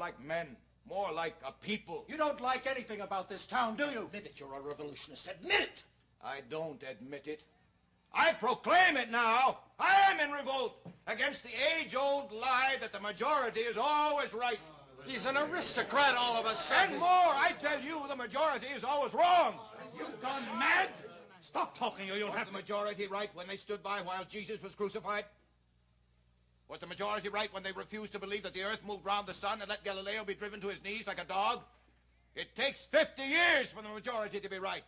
like men, more like a people. You don't like anything about this town, do you? Admit it, you're a revolutionist. Admit it! I don't admit it. I proclaim it now. I am in revolt against the age-old lie that the majority is always right. He's an aristocrat all of a sudden. And more, I tell you, the majority is always wrong. You've gone mad? Stop talking or you'll Was have the majority right when they stood by while Jesus was crucified? Was the majority right when they refused to believe that the earth moved round the sun and let Galileo be driven to his knees like a dog? It takes 50 years for the majority to be right.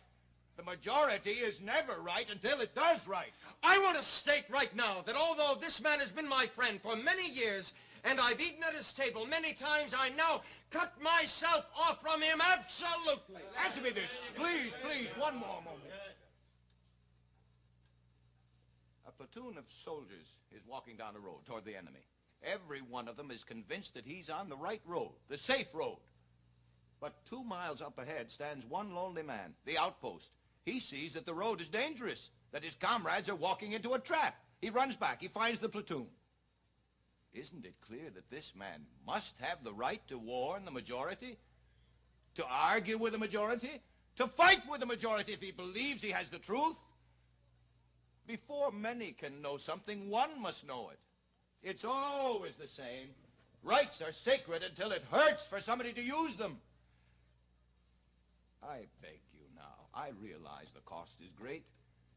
The majority is never right until it does right. I want to state right now that although this man has been my friend for many years, and I've eaten at his table many times, I now cut myself off from him absolutely. Answer me this. Please, please, one more moment. A platoon of soldiers is walking down a road toward the enemy. Every one of them is convinced that he's on the right road, the safe road. But 2 miles up ahead stands one lonely man, the outpost. He sees that the road is dangerous, that his comrades are walking into a trap. He runs back. He finds the platoon. Isn't it clear that this man must have the right to warn the majority? To argue with the majority? To fight with the majority if he believes he has the truth? Before many can know something, one must know it. It's always the same. Rights are sacred until it hurts for somebody to use them. I beg you now. I realize the cost is great.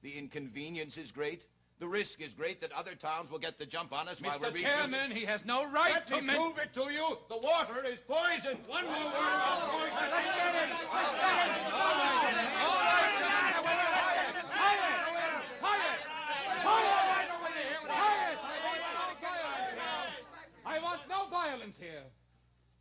The inconvenience is great. The risk is great that other towns will get the jump on us while we're Mr. Chairman, he has no right Let to... me prove it to you. The water is poison. One more word about poison. Let's get it. Let's get it. All right. All right. I want no violence here.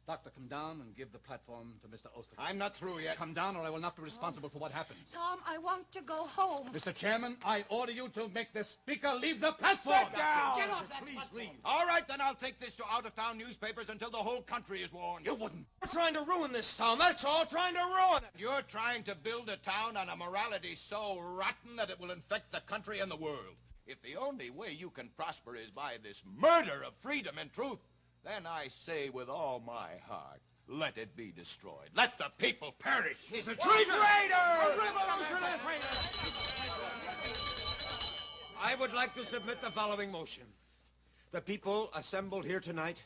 Doctor, come down and give the platform to Mr. Osterman. I'm not through yet. Come down or I will not be responsible for what happens. Tom, I want to go home. Mr. Chairman, I order you to make the speaker leave the platform. Sit down. Get off that Please platform. leave. All right, then I'll take this to out-of-town newspapers until the whole country is warned. You wouldn't. We're trying to ruin this town. That's all. Trying to ruin it. You're trying to build a town on a morality so rotten that it will infect the country and the world. If the only way you can prosper is by this murder of freedom and truth, then I say with all my heart, let it be destroyed. Let the people perish. He's a traitor! A revolutionist! I would like to submit the following motion. The people assembled here tonight,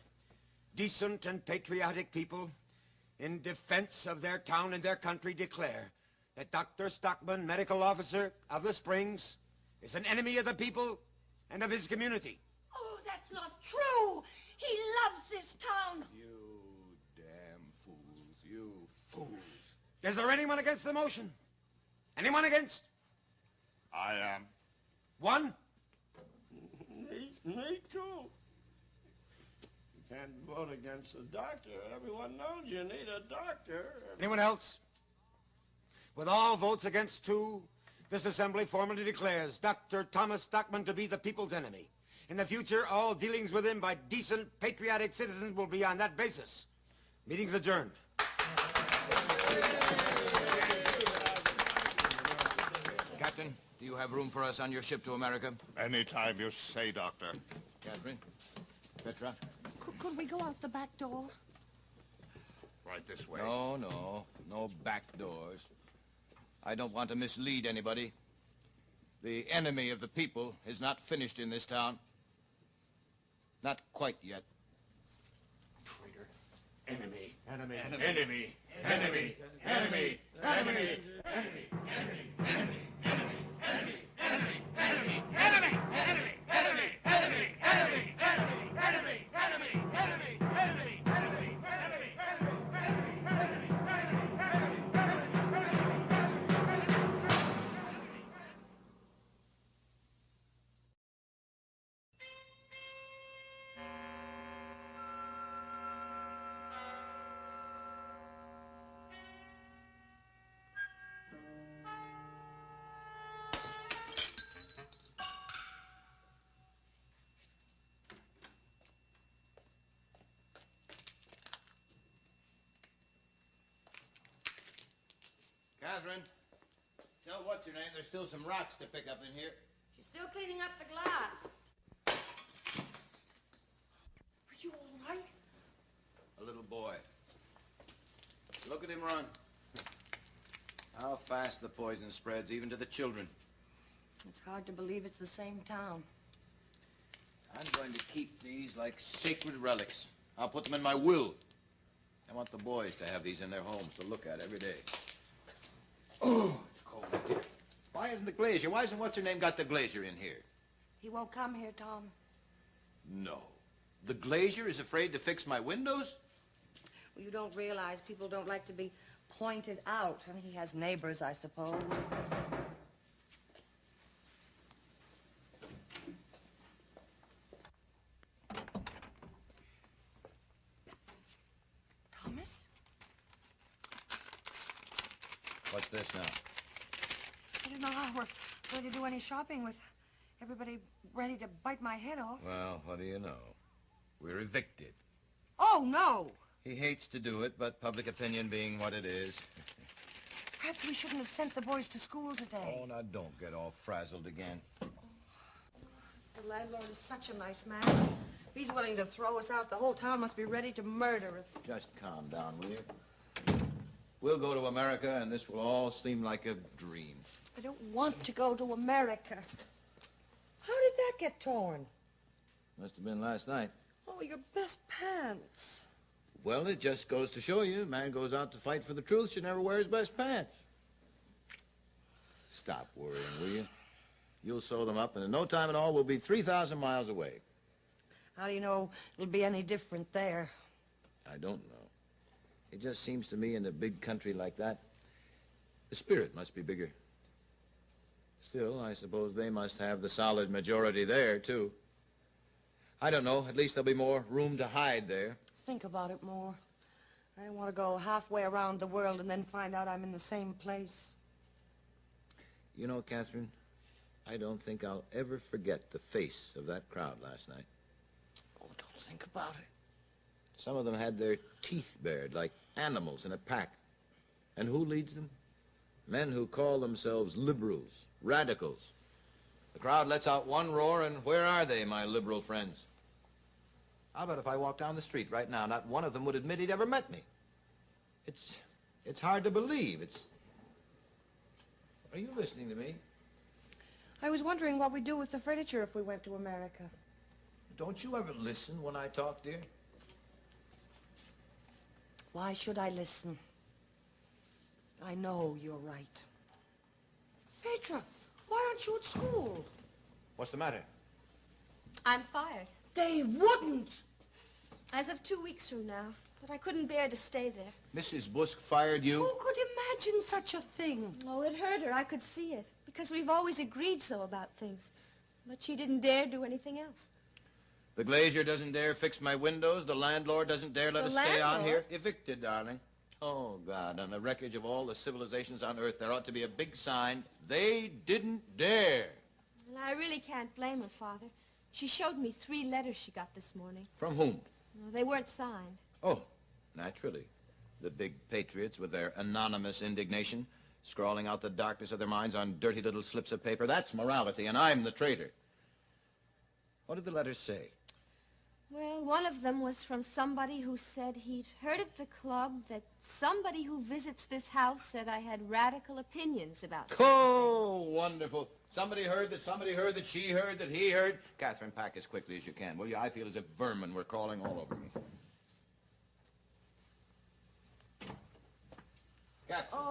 decent and patriotic people, in defense of their town and their country, declare that Dr. Stockman, medical officer of the Springs, is an enemy of the people and of his community. Oh, that's not true. He loves this town. You damn fools, you fools. Is there anyone against the motion? Anyone against? I am. One? Me too. You can't vote against a doctor. Everyone knows you need a doctor. Anyone else? With all votes against 2, this assembly formally declares Dr. Thomas Stockman to be the people's enemy. In the future, all dealings with him by decent, patriotic citizens will be on that basis. Meeting's adjourned. Captain, do you have room for us on your ship to America? Anytime you say, Doctor. Catherine? Petra? Could we go out the back door? Right this way. No back doors. I don't want to mislead anybody. The enemy of the people is not finished in this town. Not quite yet. Traitor. Enemy. Enemy. Enemy. Enemy. Enemy. Enemy. Enemy. Enemy. Enemy. Catherine, tell what's your name. There's still some rocks to pick up in here. She's still cleaning up the glass. Are you all right? A little boy. Look at him run. How fast the poison spreads, even to the children. It's hard to believe it's the same town. I'm going to keep these like sacred relics. I'll put them in my will. I want the boys to have these in their homes to look at every day. Oh, it's cold in here. Why isn't the glazier? Why isn't what's-her-name got the glazier in here? He won't come here, Tom. No. The glazier is afraid to fix my windows? Well, you don't realize people don't like to be pointed out. I mean, he has neighbors, I suppose. Thomas? What's this now? I don't know how we're going to do any shopping with everybody ready to bite my head off. Well, what do you know? We're evicted. Oh, no! He hates to do it, but public opinion being what it is. Perhaps we shouldn't have sent the boys to school today. Oh, now don't get all frazzled again. The landlord is such a nice man. If he's willing to throw us out, the whole town must be ready to murder us. Just calm down, will you? We'll go to America, and this will all seem like a dream. I don't want to go to America. How did that get torn? Must have been last night. Oh, your best pants. Well, it just goes to show you, a man goes out to fight for the truth should never wear his best pants. Stop worrying, will you? You'll sew them up, and in no time at all, we'll be 3,000 miles away. How do you know it'll be any different there? I don't know. It just seems to me in a big country like that, the spirit must be bigger. Still, I suppose they must have the solid majority there, too. I don't know. At least there'll be more room to hide there. Think about it more. I don't want to go halfway around the world and then find out I'm in the same place. You know, Catherine, I don't think I'll ever forget the face of that crowd last night. Oh, don't think about it. Some of them had their teeth bared like animals in a pack. And who leads them? Men who call themselves liberals, radicals. The crowd lets out one roar, and where are they, my liberal friends? I'll bet if I walked down the street right now, not one of them would admit he'd ever met me. It's hard to believe. Are you listening to me? I was wondering what we'd do with the furniture if we went to America. Don't you ever listen when I talk, dear? Why should I listen? I know you're right. Petra, why aren't you at school? What's the matter? I'm fired. They wouldn't. As of 2 weeks from now. But I couldn't bear to stay there. Mrs. Busk fired you? Who could imagine such a thing? Oh, it hurt her. I could see it. Because we've always agreed so about things. But she didn't dare do anything else. The glazier doesn't dare fix my windows. The landlord doesn't dare let us stay on here. Evicted, darling. Oh, God, on the wreckage of all the civilizations on Earth, there ought to be a big sign. They didn't dare. And I really can't blame her, Father. She showed me 3 letters she got this morning. From whom? No, they weren't signed. Oh, naturally. The big patriots with their anonymous indignation, scrawling out the darkness of their minds on dirty little slips of paper. That's morality, and I'm the traitor. What did the letters say? Well, one of them was from somebody who said he'd heard at the club that somebody who visits this house said I had radical opinions about certain Oh, wonderful. Somebody heard that she heard that he heard. Catherine, pack as quickly as you can, will you? I feel as if vermin were crawling all over me. Captain. Oh,